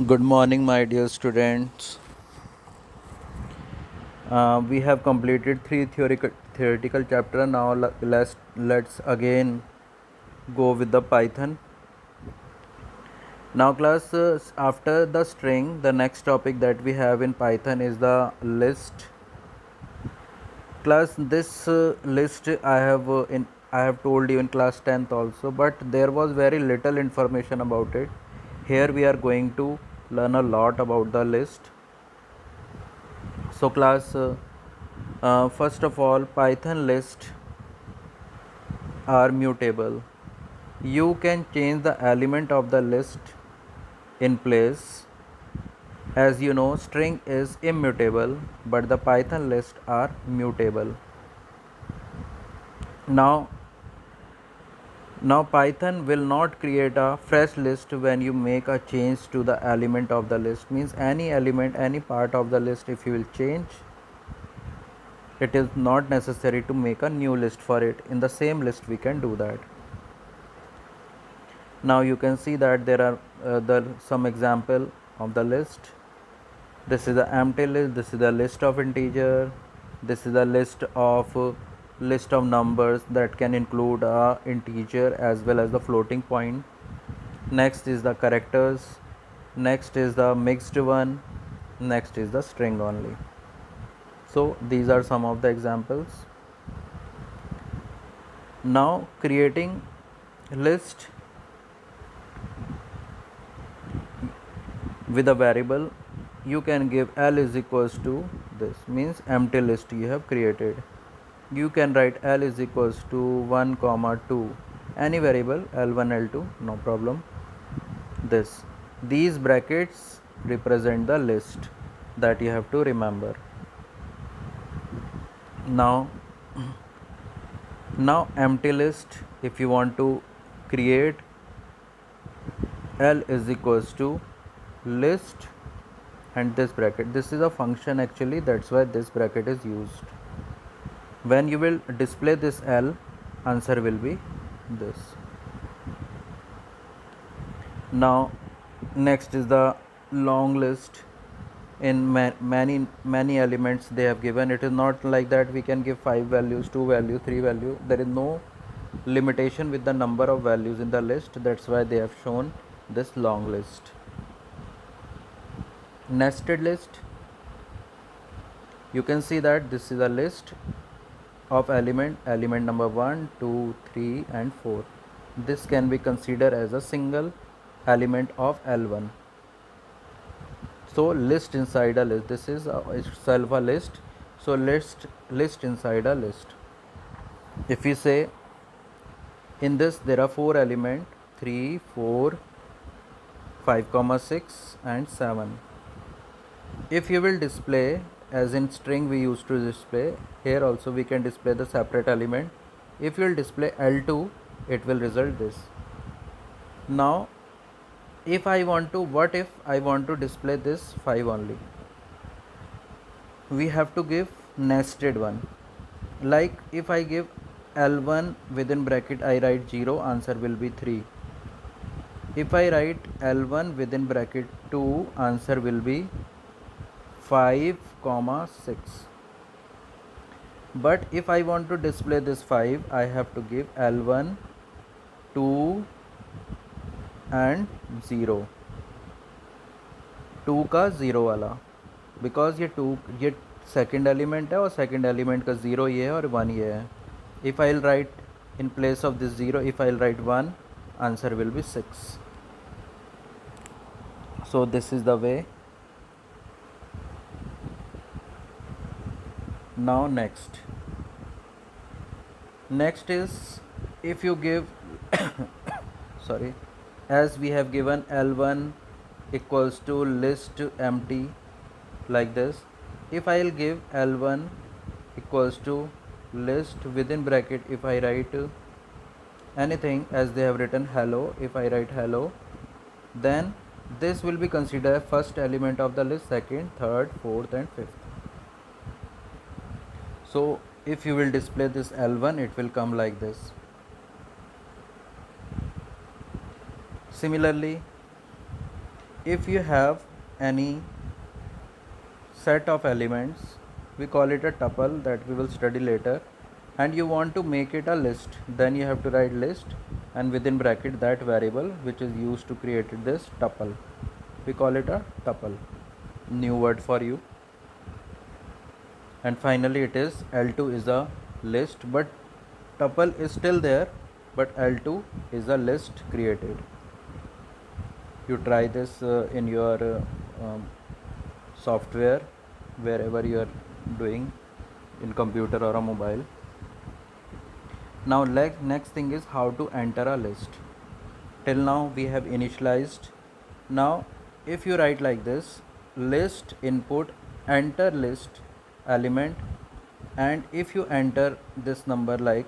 Good morning, my dear students. We have completed three theoretical chapter. Now let's again go with the Python. Now, class, after the string, the next topic that we have in Python is the list. Class, this list I have told you in class 10th also, but there was very little information about it. Here we are going to learn a lot about the list. So, class, first of all, Python list are mutable. You can change the element of the list in place. As you know, string is immutable, but the Python list are mutable. Now, now Python will not create a fresh list when you make a change to the element of the list. Means any element, any part of the list, if you will change, it is not necessary to make a new list for it. In the same list, we can do that. Now you can see that there are some example of the list. This is the empty list. This is the list of integer. This is the list of numbers that can include a integer as well as the floating point. Next is the characters. Next is the mixed one. Next is the string only. So these are some of the examples. Now creating list with a variable, you can give L is equals to this, means empty list you have created. You can write L is equals to 1 comma 2, any variable L1 L2, no problem. These brackets represent the list that you have to remember. Now empty list, if you want to create, L is equals to list and this bracket. This is a function actually, that's why this bracket is used. When you will display this L, answer will be this. Now next is the long list. In many elements they have given. It is not like that we can give 5 values, 2 values, 3 values. There is no limitation with the number of values in the list. That's why they have shown this long list. Nested list, you can see that this is a list of element number 1, 2, 3 and 4. This can be considered as a single element of L1. So list inside a list, this is itself a list. So list inside a list. If we say in this there are 4 elements, 3, 4, 5, 6 and 7. If you will display, as in string we used to display, here also we can display the separate element. If you will display L2, it will result this. Now if I want to, what if I want to display this 5 only? We have to give nested one. Like if I give L1 within bracket, I write 0, answer will be 3. If I write L1 within bracket 2, answer will be 5, 6. But if I want to display this 5, I have to give L1, 2 and 0. 2 का 0 वाला, because ये second element है और second element का 0 ये है और 1 ये है. If I will write in place of this 0, if I'll write 1, answer will be 6. So this is the way. Now next is, if you give sorry, as we have given L1 equals to list empty like this. If I'll give L1 equals to list within bracket, if I write anything as they have written hello, if I write hello, then this will be considered first element of the list, second, third, fourth and fifth. So if you will display this L1, it will come like this. Similarly, if you have any set of elements, we call it a tuple, that we will study later, and you want to make it a list, then you have to write list and within bracket that variable which is used to create this tuple. We call it a tuple, new word for you. And finally it is L2 is a list, but tuple is still there, but L2 is a list created. You try this in your software, wherever you are doing, in computer or a mobile. Now next thing is how to enter a list. Till now we have initialized. Now if you write like this, list input enter list element, and if you enter this number like,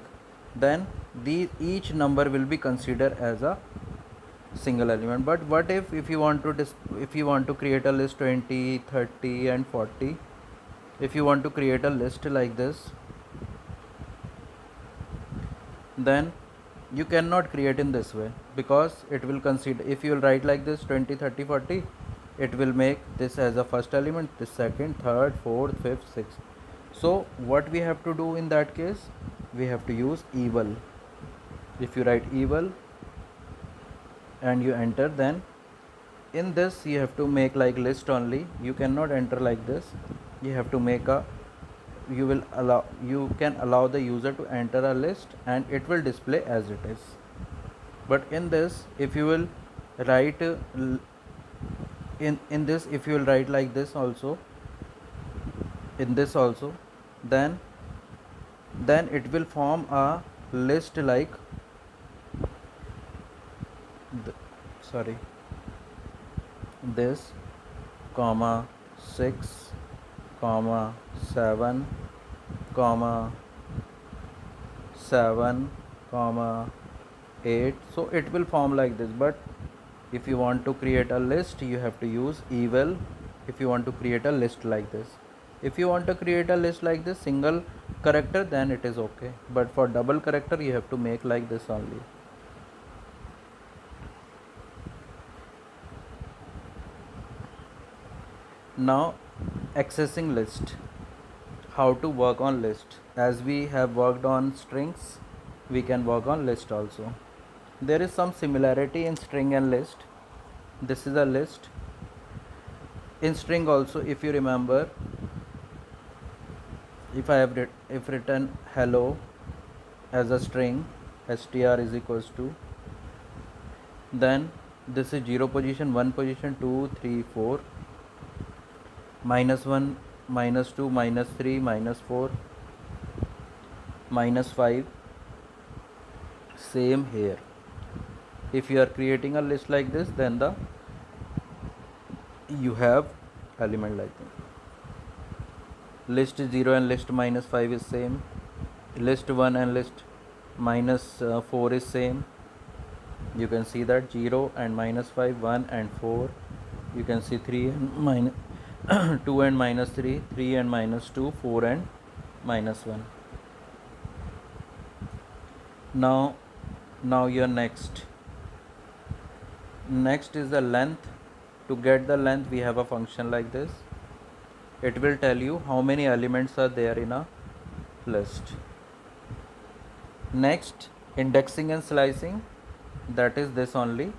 then each number will be considered as a single element. But what if you want to create a list 20, 30 and 40, if you want to create a list like this, then you cannot create in this way, because it will consider, if you will write like this 20, 30, 40, it will make this as a first element, this second, third, fourth, fifth, sixth. So what we have to do in that case, we have to use eval. If you write eval and you enter, then in this you have to make like list only. You cannot enter like this. You have to make a, you can allow the user to enter a list and it will display as it is. But in this, if you will write in this, if you will write like this also, in this also, then it will form a list like this, comma 6, comma 7, comma 7, comma 8. So it will form like this. But if you want to create a list, you have to use eval. If you want to create a list like this, if you want to create a list like this single character, then it is okay, but for double character you have to make like this only. Now accessing list, how to work on list. As we have worked on strings, we can work on list also. There is some similarity in string and list. This is a list. In string also, if you remember, if I have written hello as a string, str is equals to, then this is 0 position, 1 position, 2, 3, 4, -1, -2, -3, -4, -5. Same here. If you are creating a list like this, then you have element like that. List 0 and list -5 is same. List 1 and list -4 is same. You can see that 0 and -5, 1 and 4. You can see 3 and -2 and -3, 3 and -2, 4 and -1. Now your next is the length. To get the length, we have a function like this. It will tell you how many elements are there in a list. Next, indexing and slicing. That is this only,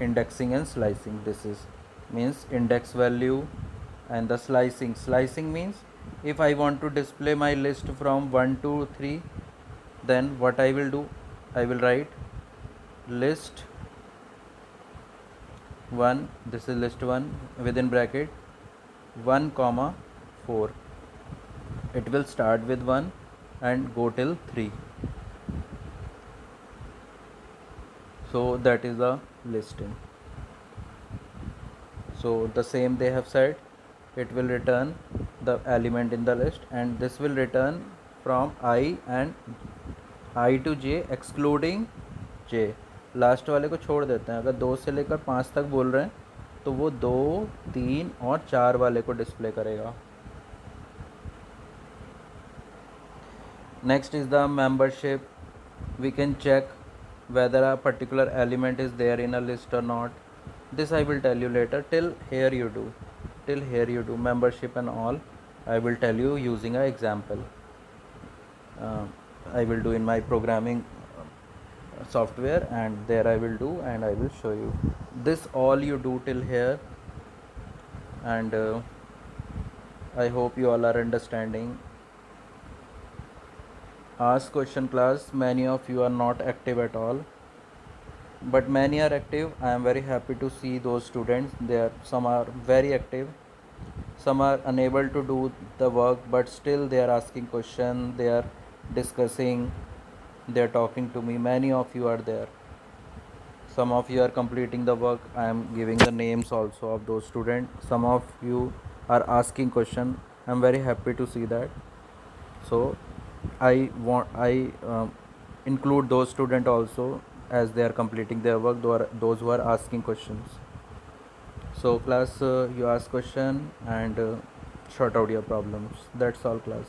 indexing and slicing. This is means index value, and the slicing. Slicing means if I want to display my list from 1 to 3, then what I will do, I will write list 1, this is list 1 within bracket 1, 4. It will start with 1 and go till 3. So that is the listing. So the same they have said, it will return the element in the list, and this will return from I and I to j excluding j. Last वाले को छोड़ देते हैं. अगर 2 से लेकर 5 तक बोल रहे हैं तो वो 2, 3 और 4 वाले को डिस्प्ले करेगा. Next is the membership. We can check whether a particular element is there in a list or not. This I will tell you later. Till here you do. Till here you do membership and all. I will tell you using an example. uh, I will do in my programming software, and there I will do and I will show you. This all you do till here, and I hope you all are understanding. Ask question class. Many of you are not active at all, but many are active. I am very happy to see those students. There some are very active, some are unable to do the work, but still they are asking question, they are discussing, they are talking to me. Many of you are there. Some of you are completing the work. I am giving the names also of those students. Some of you are asking question. I am very happy to see that. So I include those students also, as they are completing their work, those who are asking questions. So class, you ask question and sort out your problems. That's all class.